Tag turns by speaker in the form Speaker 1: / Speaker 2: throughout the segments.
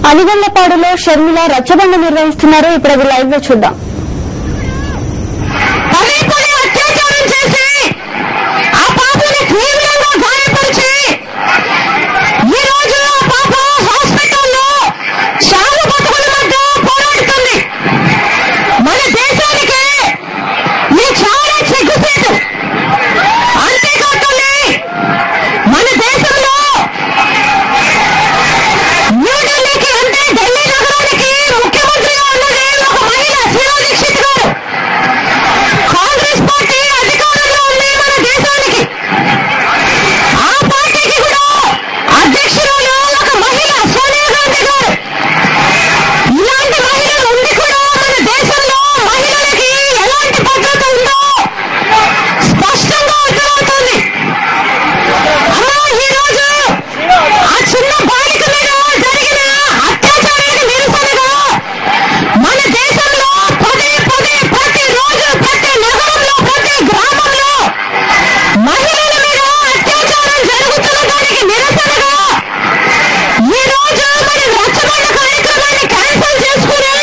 Speaker 1: అలిగొండపాడులో షర్మిల రచ్చబండ నిర్వహిస్తున్నారు. ఇప్పుడు అది లైవ్ లో చూద్దాం.
Speaker 2: అత్యాచారం చేసి ఆ పాపని తీవ్రంగా గాయపరిచి ఈ రోజు ఆ పాప హాస్పిటల్లో చాలా బతుకుల మధ్య పోరాడుతుంది. మన దేశానికి ఇది చాలా సిగ్గుసేటు. అంతేకాకుండా మన దేశంలో న్యూఢిల్లీకి అంటే ఢిల్లీ నగరానికి ముఖ్యమంత్రిగా ఉన్నది ఒక మహిళ శీలా దీక్షిత్ గారు. కాంగ్రెస్ పార్టీ అధికారంలో ఉంది మన దేశానికి. ఆ పార్టీకి కూడా అధ్యక్షురాలు ఒక మహిళ సోనియా గాంధీ గారు. ఇలాంటి మహిళలు ఉండి కూడా మన దేశంలో మహిళలకి ఎలాంటి భద్రత ఉందో స్పష్టంగా అర్థమవుతుంది. అమ్మా, ఈ రోజు ఆ చిన్న బాలిక మీద జరిగిన అత్యాచారానికి నిరసనగా మన దేశంలో ప్రతి రోజు ప్రతి నగరంలో ప్రతి గ్రామంలో మహిళల మీద అత్యాచారం జరుగుతున్న దానికి నిరసనగా ఈ రోజు మరి రచ్చబండ కార్యక్రమాన్ని క్యాన్సిల్ చేసుకుని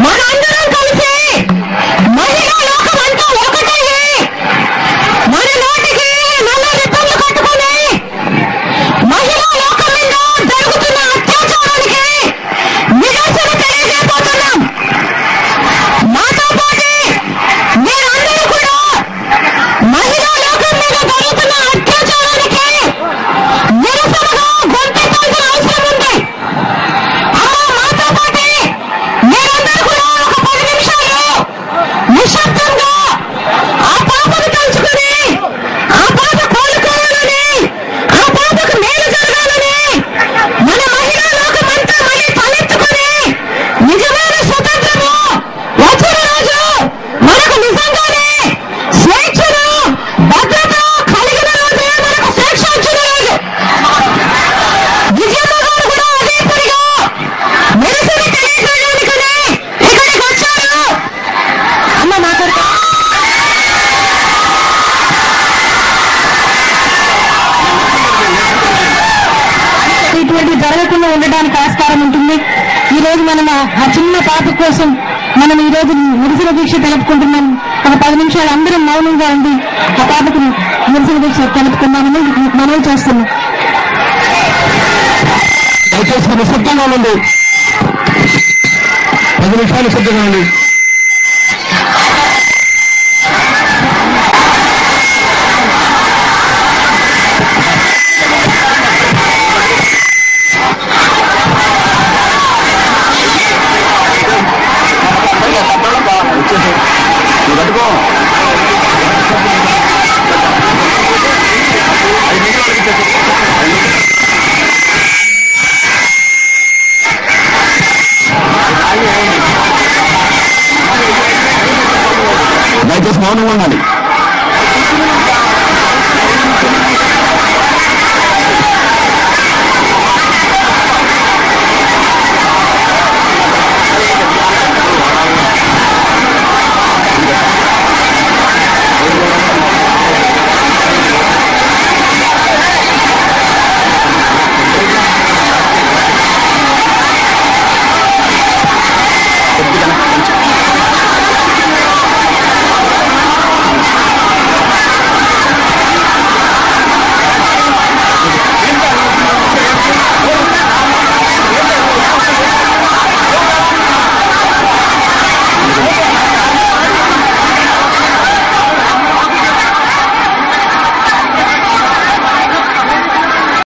Speaker 2: మనందరం కలిసి మహిళా లోకం అంతా ఒకటయ్యి మన నోటికి నల్ల రిబ్బన్లు కట్టుకుని మహిళా లోకం మీద జరుగుతున్న అత్యాచారానికి నిరసన తెలియజేయబోతున్నాం. మాతో పాటు మీరందరూ కూడా మహిళా లోకం మీద జరుగుతున్న అత్యాచారానికి నిరసనగా గొంతెత్తాల్సిన అవసరం ఉంది. అమ్మా, మాతో పాటు మీరందరూ కూడా ఒక 10 నిమిషాలు నిశ్శబ్దంగా ఆ పాపను తలుచుకుని ఆ పాప కోలుకోవాలని ఆ పాపకు మేలు జరగాలని మన మహిళా లోకం అంతా మళ్ళీ తలెత్తుకుని నిజమైన స్వతంత్రము వచ్చిన రోజు మనకు నిజంగానే స్వేచ్ఛను భద్రత కలిగిన రోజే మనకు స్వేచ్ఛ వచ్చిన రోజు. విజయమ్మ గారు కూడా అదే పనిగా నిరసన తెలియజేయడానికని ఇక్కడికి వచ్చారు. అమ్మ మాట్లాడుతూ ఇటువంటి జరగకుండా ఉండడానికి ఆస్కారం ఉంటుంది. ఈ రోజు మనం ఆ చిన్న పాప కోసం మనం ఈ రోజు నిరసన దీక్ష తెలుపుకుంటున్నాం. ఒక 10 నిమిషాలు అందరం మౌనంగా ఉండి ఆ పాపకు నిరసన దీక్ష తెలుపుకుందామని మనవి చేస్తున్నాం.
Speaker 3: దయచేసి నిశ్శబ్దంగా ఉండండి. 10 నిమిషాలు నిశ్శబ్దంగా ఉండండి.